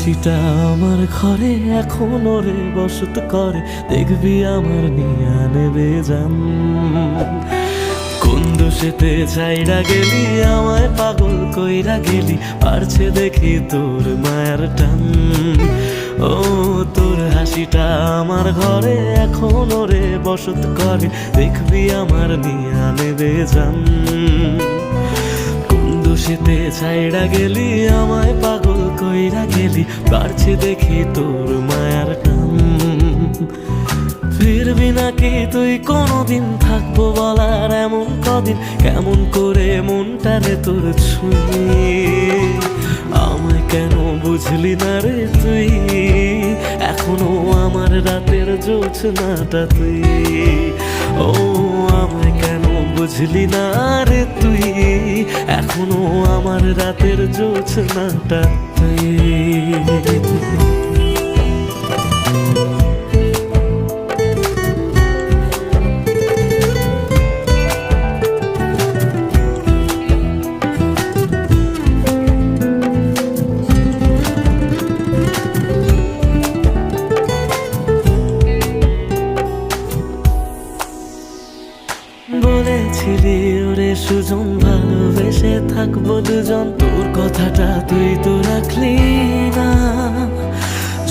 হাসিটা আমার ঘরে এখনো রে বসত করে, দেখবি আমার নিয়া নেবে জান। কোন দোষেতে ছাইড়া গেলি আমায় পাগল কইরা গেলি, পারছে দেখি তোর মায়ার টান। ও তোর হাসিটা আমার ঘরে এখনো রে বসত করে, দেখবি আমার নিয়া নেবে জান। দোষেতে ছাইড়া গেলি আমায় পাগল কইরা গেলি, পারছে দেখি তোর মায়ার টান। ফিরবি নাকি তুই কোনদিন, থাকবো বলার এমন কদিন, কেমন করে মনটারে তোর ছুঁয়ে। আমায় কেন বুঝলি না রে তুই, এখনো আমার রাতের জোছনাটা তুই। ও আমায় কেন বুঝলি না রে তুই, এখনো আমার রাতের জোছনাটা তুই। বলেছিলি ওরে সুজন ভালোবেসে থাকবো দুজন, তোর কথাটা তুই তো রাখলি না।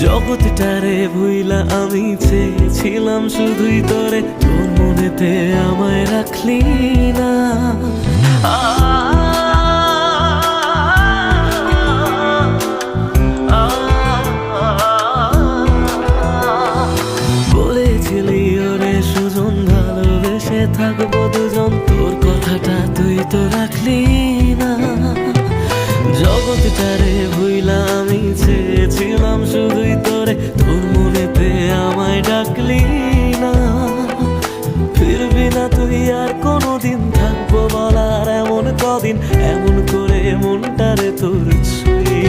জগৎটারে ভুইলা আমি চেয়েছিলাম শুধুই তোরে, তোর মনেতে আমায় রাখলি না। বলেছিলি ওরে সুজন ভালোবেসে থাকবো দুজন, তোর কথাটা তুই তো রাখলি না। জগৎটারে ভুইলা আমি চেয়েছিলাম শুধুই তোরে, তোর মনেতে আমায় ডাকলি না। ফিরবি না তুই আর কোনোদিন, থাকবো বলার এমন কদিন, এমন করে মনটারে তোর ছুঁয়ে।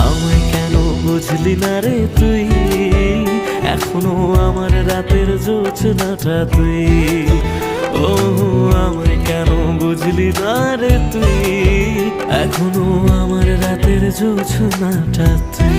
আমায় কেন বুঝলি না রে তুই, এখনো আমার রাতের জোছনাটা তুই। ও আমায় কেন বুঝলি না রে তুই, এখনো আমার রাতের জোছনাটা তুই।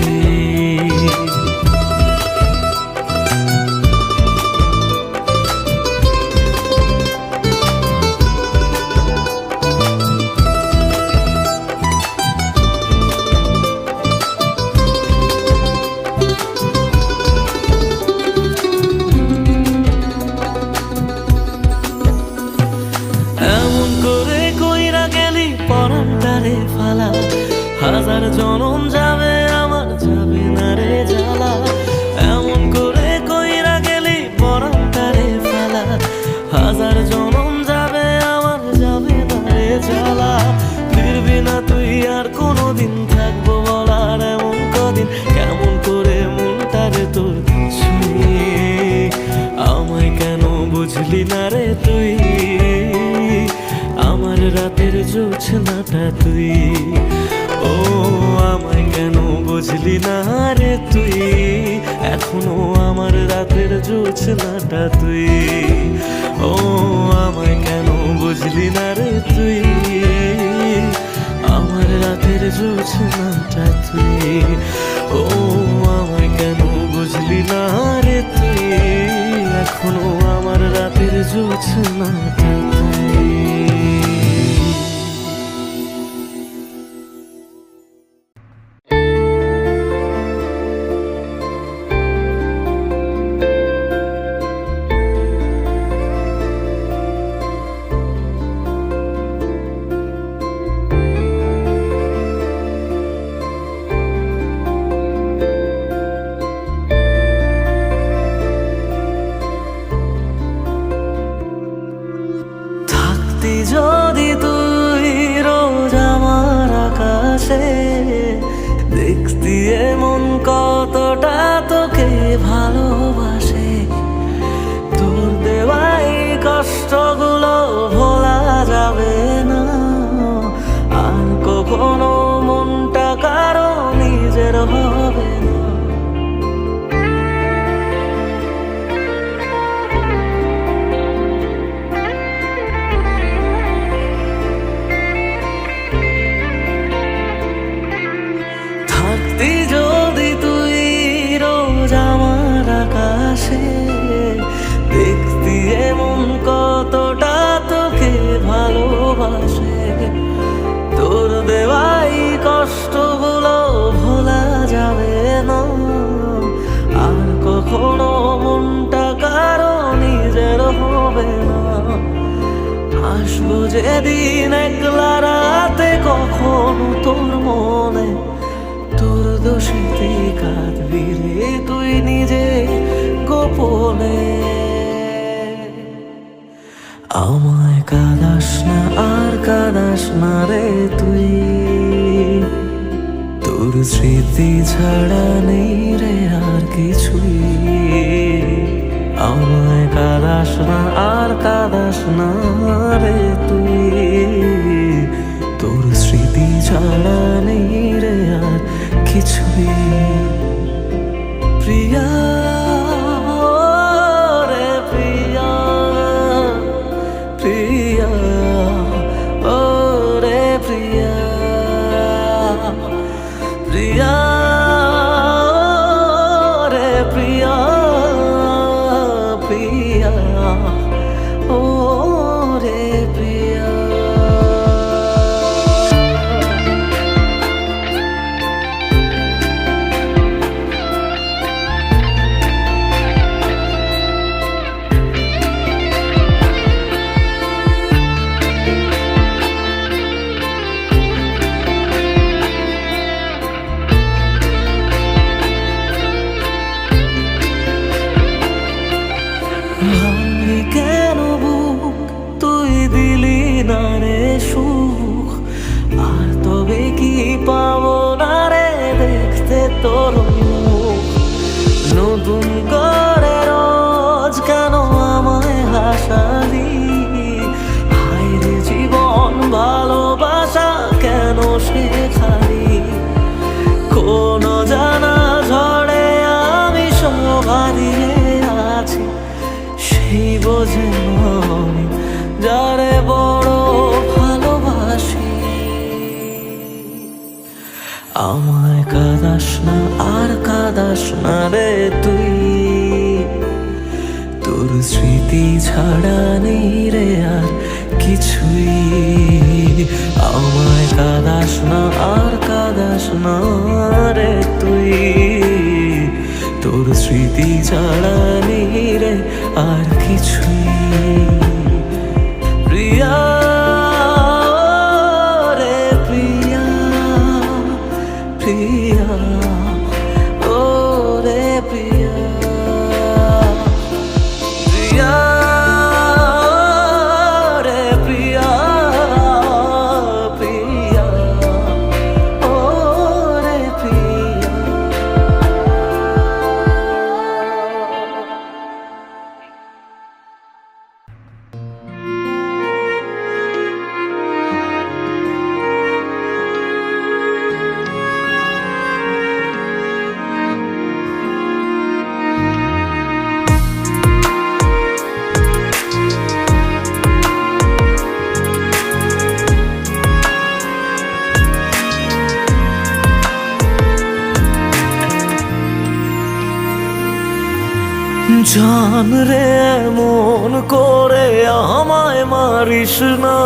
হাজার জনম যাবে আমার, যাবে না রে জ্বালা। এমন করে কইরা গেলি পরানটারে ফেলা, হাজার জনম যাবে আমার, যাবে না রে জ্বালা। ফিরবি না তুই আর কোনোদিন, থাকবো বলার এমন কদিন, কেমন করে মনটারে তোর ছুঁয়ে। আমায় কেন বুঝলি না রে তুই, আমার রাতের জোছনাটা তুই। ও আমায় কেন বুঝলি না রে তুই, এখনো আমার রাতের জোছনাটা তুই। ও আমায় কেন বুঝলি না রে তুই, আমার রাতের জোছনাটা তুই। ও আমায় কেন বুঝলি না রে তুই, এখনো আমার রাতের জোছনাটা তুই। আসবো যেদিন একলা রাতে, কখনো তোর মনে তোর দোষেতে কাঁদবি রে তুই নিজে গোপনে। আমায় কাঁদাস না আর কাঁদাস না রে তুই, তোর স্মৃতি ছাড়া নেই রে আর কিছুই। আমায় কাঁদাস না আর কাঁদাস না রে তুই, তোর স্মৃতি ছাড়া নেই রে আর কিছুই। প্রিয়া রে প্রিয়া, প্রিয়া ও রে প্রিয়া, প্রিয়া রে প্রিয়া, প্রিয়া ও রে প্রিয়া। ভাঙলি কেন বুক, তুই দিলি না রে সুখ, আর তবে কি পাবো না রে দেখতে তোর মুখ। নতুন করে রোজ কেন আমায় হাসালি, হায় রে জীবন ভালোবাসা কেন শেখালি। কোন জানা ঝড়ে আমি শোভা দিয়ে আছি, সেই বোঝে আমি যারে বড় ভালোবাসি। আমায় কাঁদাস না আর কাঁদাস না রে তুই, তোর স্মৃতি ছাড়া নেই রে আর কিছুই। আমায় কাঁদাস না আর কাঁদাস না রে তুই, তোর স্মৃতি ছাড়া নেই রে আর কিছুই। প্রিয়া রে প্রিয়া, প্রিয়া ও রে প্রিয়া, প্রিয়া রে প্রিয়া, প্রিয়া ও রে প্রিয়া। জান রে মন করে আমায় মারিস না,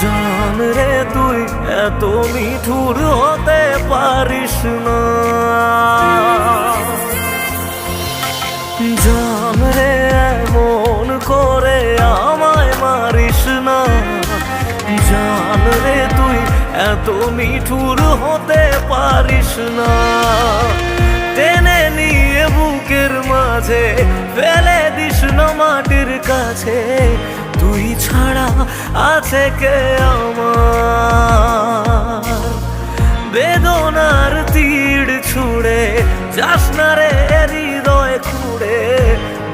জান রে তুই এত নিঠুর হতে পারিস না। জান রে মন করে আমায় মারিস না, জান রে তুই এত নিঠুর হতে পারিস না। টেনে নিয়ে বুকের মাঝে ফেলে দিস না মাটির কাছে, তুই ছাড়া আছে কে আমার। বেদনার তীর ছুঁড়ে যাস না রে হৃদয় খুঁড়ে,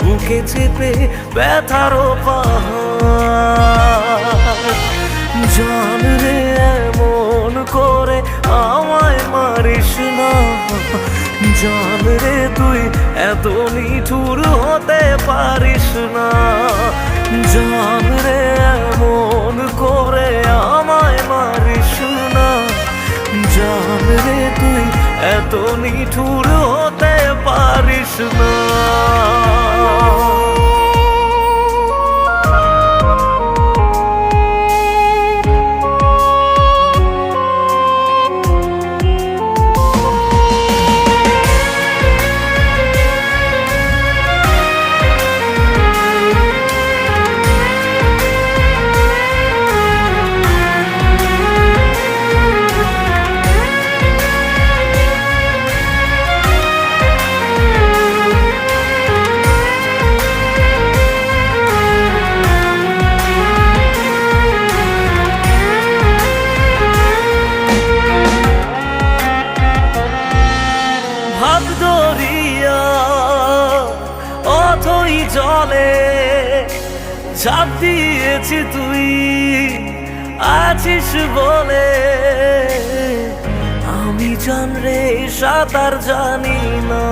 বুকে চেপে ব্যথারও পাহাড়। জান রে মন করে আমায় মারিস না, জান রে তুই এত নিঠুর হতে পারিস না। জান রে মন করে আমায় মারিস না, জান রে তুই এত নিঠুর হতে পারিস না। জলে ঝাঁপ দিয়েছি তুই আছিস বলে। আমি জানরে সাঁতার জানি না,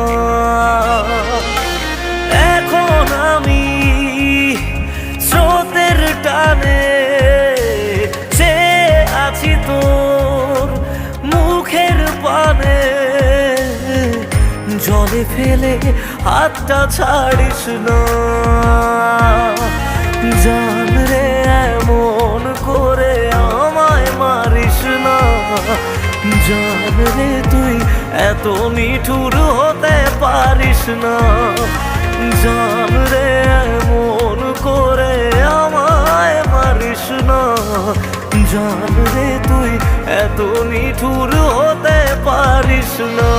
এখন আমি স্রোতের টানে সে আছি তোর মুখের পানে। জলে ফেলে হাতটা ছাড়িস না, জান রে এমন করে আমায় মারিস না। জান রে তুই এত নিঠুর হতে পারিস না, জান রে এমন করে আমায় মারিস না। জান রে তুই এত নিঠুর হতে পারিস না।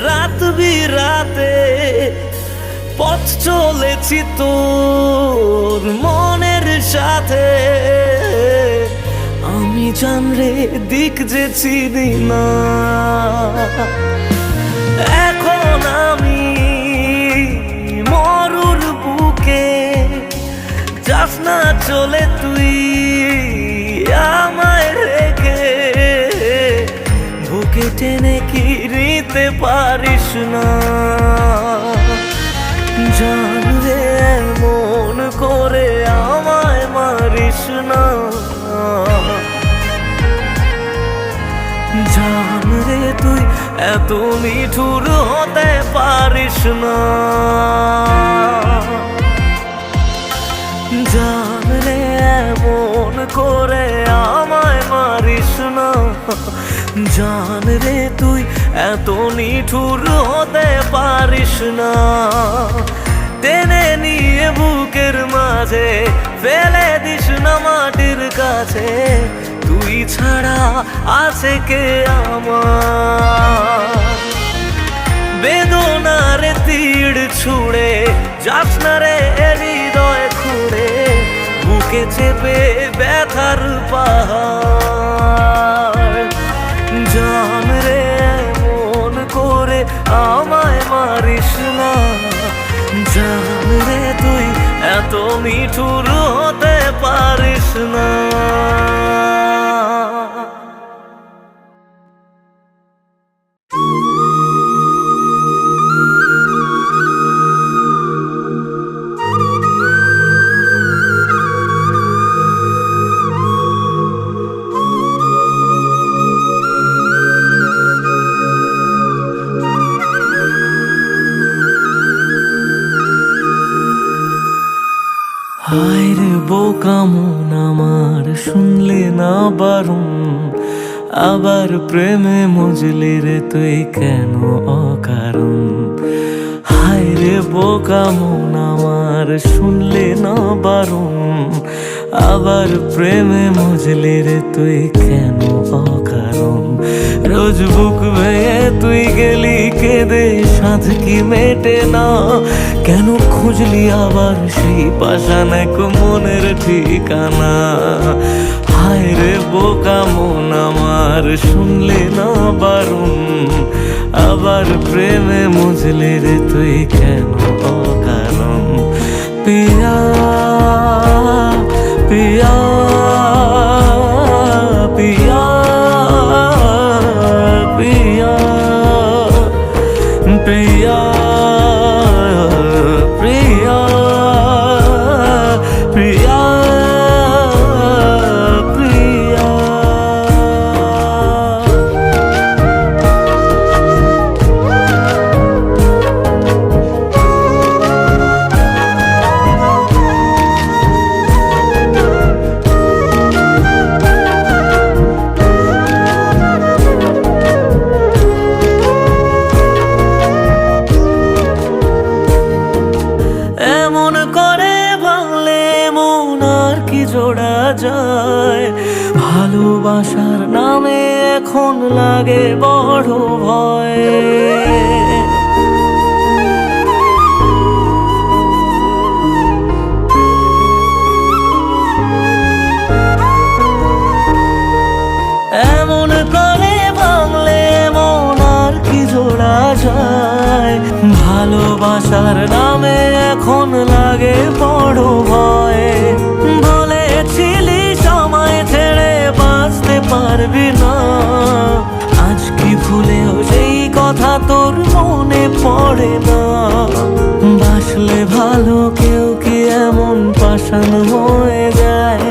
রাত বিরাতে পথ চলেছি তোর মনের সাথে। আমি জানরে দিক যে চিনি না, এখন আমি মরুর বুকে। যাস না চলে তুই আমায় রেখে, বুকে টেনে কি নিতে পারিস না। জান রে এমন করে আমায় মারিস না, জান রে তুই এত নিঠুর হতে পারিস না। জান রে এমন করে আমায় মারিস না, জান রে তুই এত নিঠুর হতে পারিস না। টেনে নিয়ে বুকের মাঝে ফেলে দিস না মাটির কাছে, তুই ছাড়া আছে কে আমার। বেদনার তীর ছুঁড়ে যাস না রে হৃদয় খুঁড়ে, বুকে চেপে ব্যথার পাহাড়। জান রে এমন করে আমায় মারিস না, জান রে তুই এত নিঠুর হতে পারিস না। হায় রে বোকা মন আমার শুনলে না বারণ, আবার প্রেমে মজলি রে তুই কেন অকারণ। হায় রে বোকা মন আমার শুনলে না বারণ, আবার প্রেমে মজলি রে তুই কেন অকারণ। রোজ বুক ভেঙে তুই গেলি কেঁদে সাধ কি মেটে না, কেন খুঁজলি আবার সেই পাষাণ এক মনের ঠিকানা। হায় রে বোকা মন আমার শুনলে না বারণ, আবার প্রেমে মজলে রে তুই কেন অকারণ। পিয়া পিয়া পিয়া পিয়া পিয়া প্রিয়া প্রিয়া প্রিয়া। এখন লাগে বড় ভয়। এমন করে ভাঙলে মন আর কি জোড়া যায়, ভালোবাসার নামে এখন লাগে বড় ভয়। বলেছিলি সময় ছেড়ে বাঁচতে পারবি না, আজ কি ভুলেও সেই কথা তোর মনে পড়ে না? বাসলে ভালো কেউ কি এমন পাষাণ হয়ে যায়,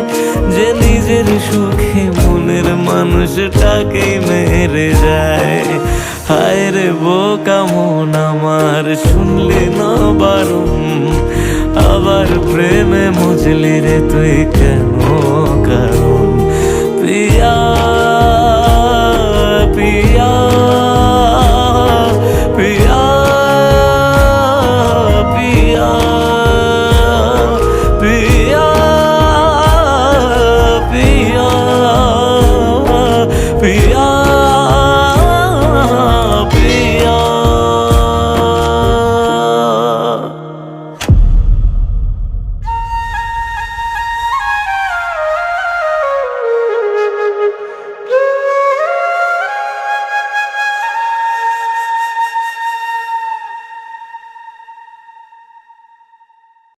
যে নিজের সুখে মনের মানুষটাকেই মেরে যায়? হায় রে বোকা মন আমার, শুনলি না বারণ, আবার প্রেমে মজলি রে তুই কেন কারণ? পিয়া